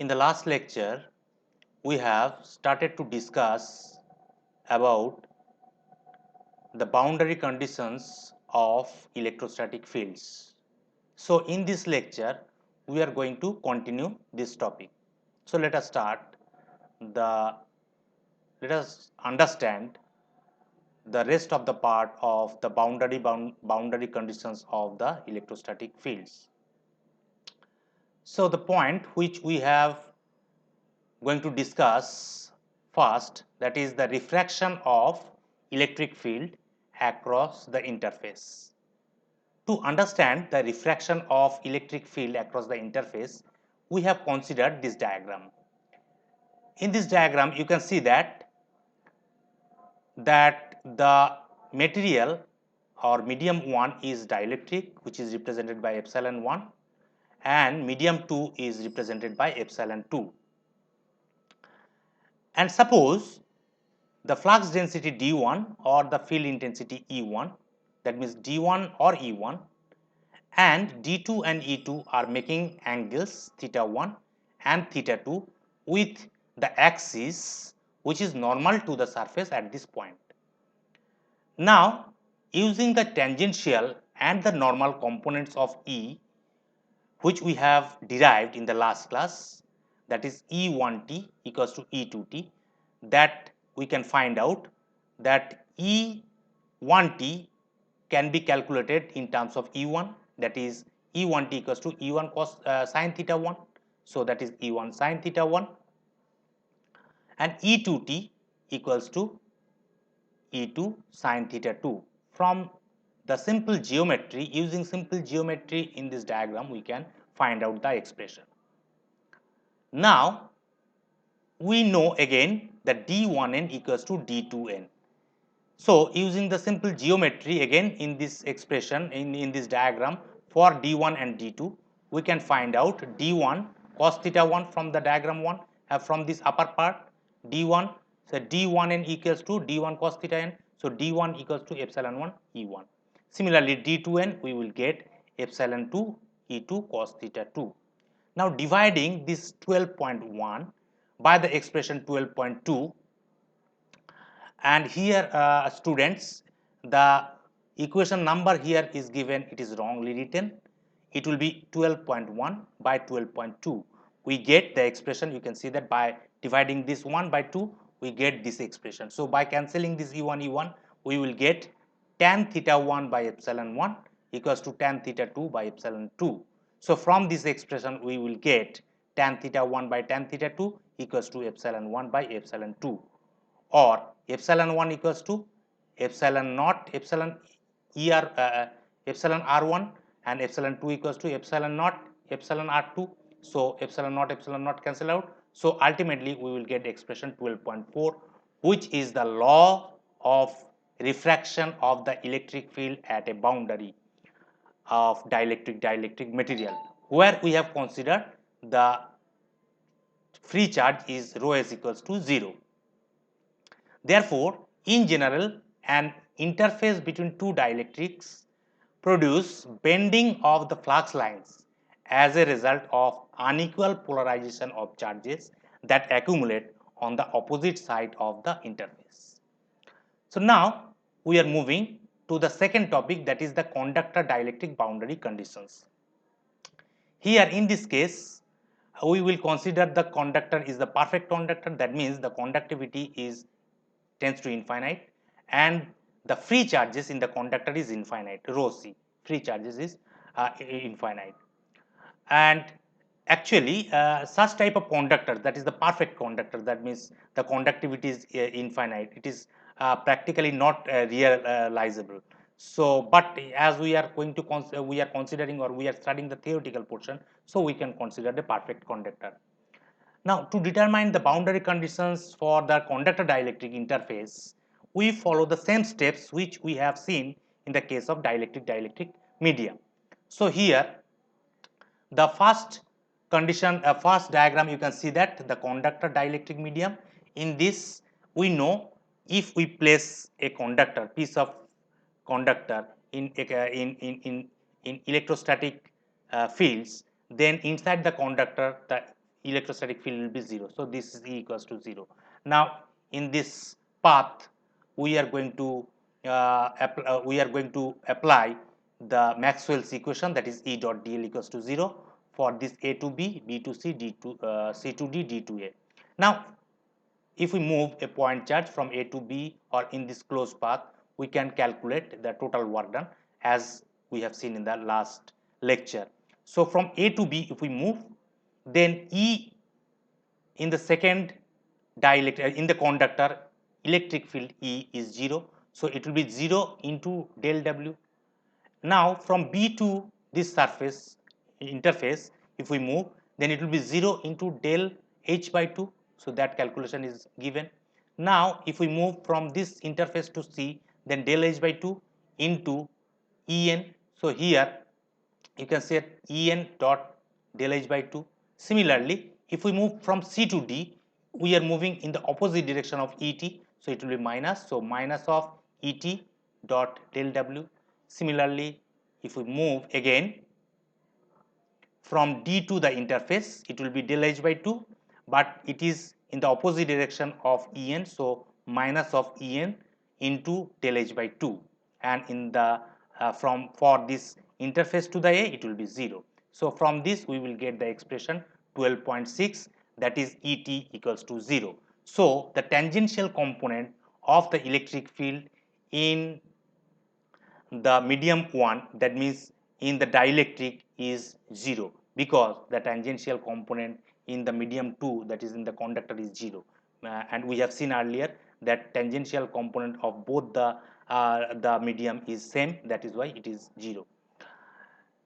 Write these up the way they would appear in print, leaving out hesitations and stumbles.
In the last lecture, we have started to discuss about the boundary conditions of electrostatic fields. So, in this lecture, we are going to continue this topic. So, let us let us understand the rest of the part of the boundary conditions of the electrostatic fields. So, the point which we have going to discuss first, that is the refraction of electric field across the interface. To understand the refraction of electric field across the interface, we have considered this diagram. In this diagram, you can see that the material or medium 1 is dielectric, which is represented by epsilon 1, and medium 2 is represented by epsilon 2. And suppose the flux density D1 or the field intensity E1, that means D1 or E1, and D2 and E2 are making angles theta 1 and theta 2 with the axis which is normal to the surface at this point. Now, using the tangential and the normal components of E, which we have derived in the last class, that is E1t equals to E2t, that we can find out that E1t can be calculated in terms of E1, that is E1t equals to E1 cos sin theta 1, so that is E1 sin theta 1, and E2t equals to E2 sin theta 2. From the simple geometry, using simple geometry in this diagram, we can find out the expression. Now, we know again that D1n equals to D2n. So, using the simple geometry again in this expression, in this diagram for D1 and D2, we can find out D1 cos theta 1 from the diagram 1, from this upper part D1, so D1n equals to D1 cos theta n, so D1 equals to epsilon 1 E1. Similarly, D2n we will get epsilon 2 E2 cos theta 2. Now, dividing this 12.1 by the expression 12.2, and here students, the equation number here is given, it is wrongly written, it will be 12.1 by 12.2. We get the expression, you can see that by dividing this 1 by 2 we get this expression. So, by cancelling this E1 we will get tan theta 1 by epsilon 1 equals to tan theta 2 by epsilon 2. So, from this expression we will get tan theta 1 by tan theta 2 equals to epsilon 1 by epsilon 2, or epsilon 1 equals to epsilon naught epsilon epsilon r1, and epsilon 2 equals to epsilon naught epsilon r2. So, epsilon naught cancel out. So, ultimately we will get expression 12.4, which is the law of refraction of the electric field at a boundary of dielectric material, where we have considered the free charge is rho s equals to 0. Therefore, in general, an interface between two dielectrics produce bending of the flux lines as a result of unequal polarization of charges that accumulate on the opposite side of the interface. So, now we are moving to the second topic, that is the conductor dielectric boundary conditions. Here in this case, we will consider the conductor is the perfect conductor, that means the conductivity is tends to infinite, and the free charges in the conductor is infinite, rho c, free charges is infinite. And actually such type of conductor, that is the perfect conductor, that means the conductivity is infinite, it is practically not realizable. So, but as we are going to we are considering, or we are studying the theoretical portion, so we can consider the perfect conductor. Now, to determine the boundary conditions for the conductor dielectric interface, we follow the same steps which we have seen in the case of dielectric medium. So, here the first condition, first diagram, you can see that the conductor dielectric medium, in this we know if we place a conductor, piece of conductor in electrostatic fields, then inside the conductor the electrostatic field will be 0. So this is E equals to 0. Now in this path we are going to apply the Maxwell's equation, that is E dot dl equals to 0 for this A to B, B to C, D to C to D, D to A. Now if we move a point charge from A to B or in this closed path, we can calculate the total work done as we have seen in the last lecture. So from A to B, if we move, then E in the second dielectric, in the conductor, electric field E is 0. So it will be 0 into del W. Now from B to this surface interface, if we move, then it will be 0 into del H by 2. So that calculation is given. Now if we move from this interface to C, then del H by 2 into En. So here you can say En dot del H by 2. Similarly, if we move from C to D, we are moving in the opposite direction of Et. So it will be minus. So minus of Et dot del W. Similarly, if we move again from D to the interface, it will be del H by 2, but it is in the opposite direction of En. So minus of En into del H by 2, and in the for this interface to the A, it will be 0. So from this we will get the expression 12.6, that is Et equals to 0. So the tangential component of the electric field in the medium 1, that means in the dielectric, is 0, because the tangential component in the medium 2, that is in the conductor, is 0. And we have seen earlier that tangential component of both the medium is same, that is why it is 0.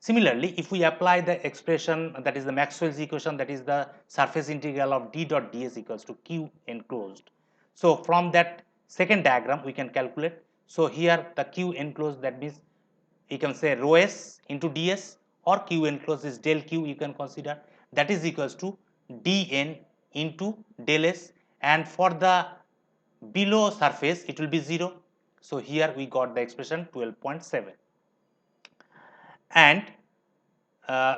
Similarly, if we apply the expression, that is the Maxwell's equation, that is the surface integral of d dot ds equals to q enclosed. So from that second diagram we can calculate. So here the q enclosed, that means you can say rho s into ds, or q enclosed is del q, you can consider, that is equals to dn into del s, and for the below surface it will be 0. So here we got the expression 12.7, and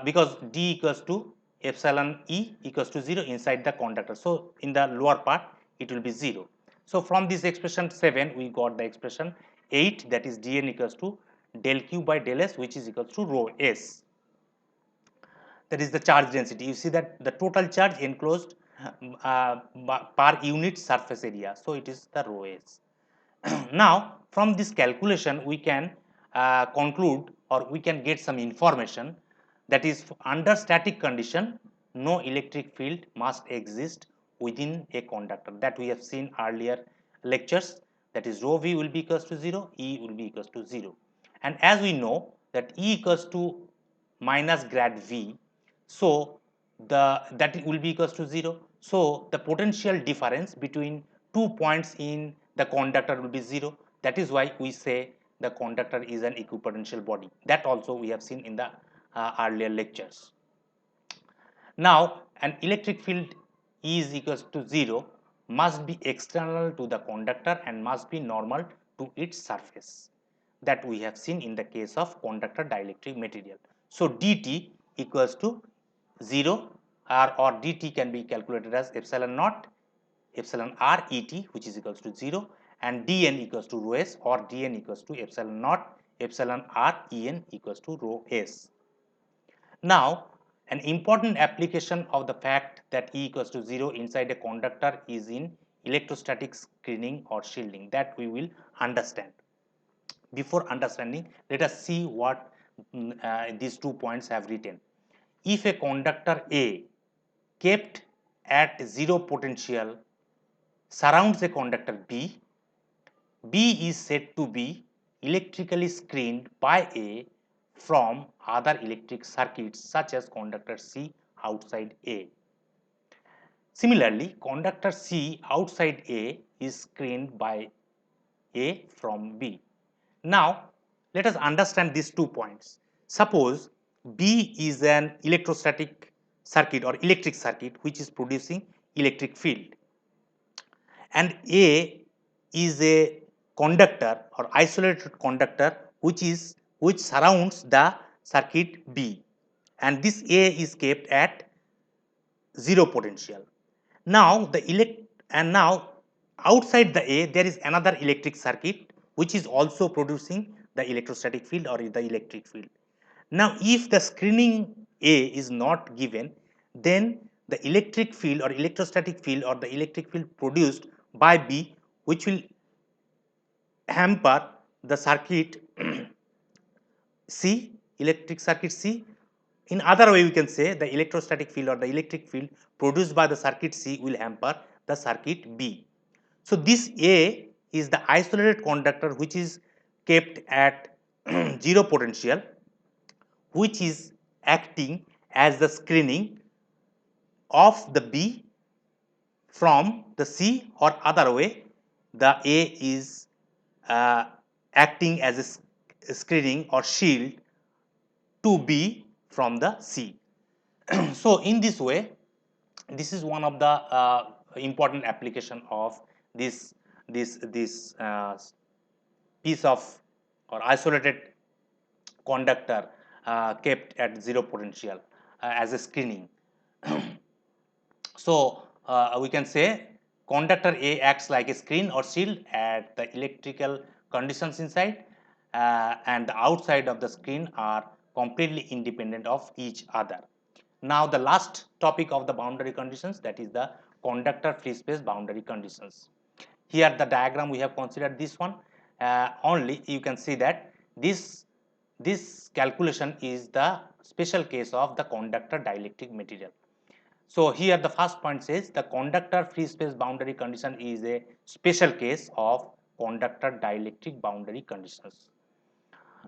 because d equals to epsilon E equals to 0 inside the conductor. So in the lower part it will be 0. So from this expression 7 we got the expression 8, that is dn equals to del q by del s, which is equals to rho s. That is the charge density. You see that the total charge enclosed per unit surface area. So it is the rho s. Now from this calculation we can conclude, or we can get some information, that is under static condition no electric field must exist within a conductor, that we have seen earlier lectures, that is rho v will be equals to 0, E will be equals to 0. And as we know that E equals to minus grad V, so that will be equals to 0. So the potential difference between 2 points in the conductor will be 0. That is why we say the conductor is an equipotential body. That also we have seen in the earlier lectures. Now an electric field E is equals to 0 must be external to the conductor and must be normal to its surface. That we have seen in the case of conductor dielectric material. So dt equals to 0, or dt can be calculated as epsilon naught epsilon r et, which is equals to 0, and dn equals to rho s, or dn equals to epsilon naught epsilon r en equals to rho s. Now an important application of the fact that E equals to 0 inside a conductor is in electrostatic screening or shielding, that we will understand. Before understanding, let us see what these 2 points have written. If a conductor A kept at 0 potential surrounds a conductor B, B is said to be electrically screened by A from other electric circuits such as conductor C outside A. Similarly, conductor C outside A is screened by A from B. Now, let us understand these 2 points. Suppose B is an electrostatic circuit or electric circuit which is producing electric field, and A is a conductor or isolated conductor which surrounds the circuit B, and this A is kept at zero potential. Now now outside the A there is another electric circuit which is also producing the electrostatic field or the electric field. Now if the screening A is not given, then the electric field or electrostatic field or the electric field produced by B, which will hamper the circuit C, electric circuit C. In other way, we can say the electrostatic field or the electric field produced by the circuit C will hamper the circuit B. So this A is the isolated conductor which is kept at zero potential, which is acting as the screening of the B from the C, or other way the A is acting as a screening or shield to B from the C. So in this way, this is one of the important application of this piece of or isolated conductor kept at zero potential as a screening. So we can say conductor A acts like a screen or shield at the electrical conditions inside, and the outside of the screen are completely independent of each other. Now the last topic of the boundary conditions, that is the conductor free space boundary conditions. Here the diagram we have considered this one, only you can see that this calculation is the special case of the conductor dielectric material. So here the first point says the conductor free space boundary condition is a special case of conductor dielectric boundary conditions,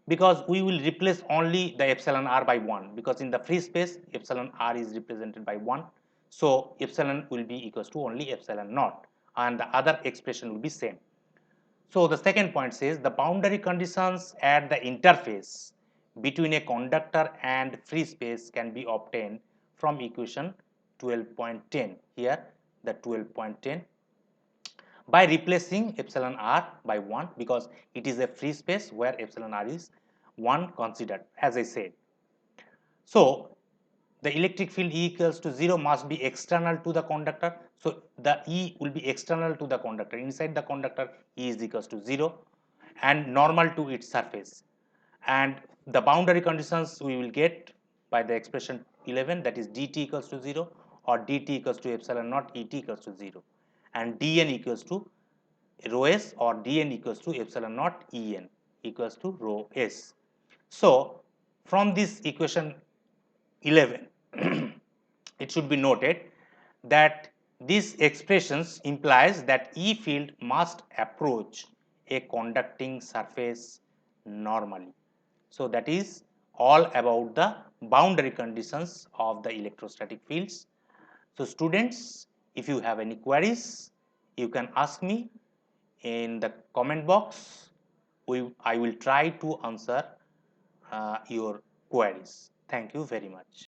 because we will replace only the epsilon r by 1, because in the free space epsilon r is represented by 1. So epsilon will be equals to only epsilon naught and the other expression will be same. So the second point says the boundary conditions at the interface between a conductor and free space can be obtained from equation 12.10. Here the 12.10, by replacing epsilon r by 1, because it is a free space where epsilon r is 1 considered, as I said. So the electric field E equals to 0 must be external to the conductor. So the E will be external to the conductor. Inside the conductor, E is equals to 0 and normal to its surface. And the boundary conditions we will get by the expression 11, that is dt equals to 0 or dt equals to epsilon naught Et equals to 0 and dn equals to rho s or dn equals to epsilon naught En equals to rho s. So from this equation 11, it should be noted that these expressions implies that E field must approach a conducting surface normally. So that is all about the boundary conditions of the electrostatic fields. So students, if you have any queries, you can ask me in the comment box. I will try to answer your queries. Thank you very much.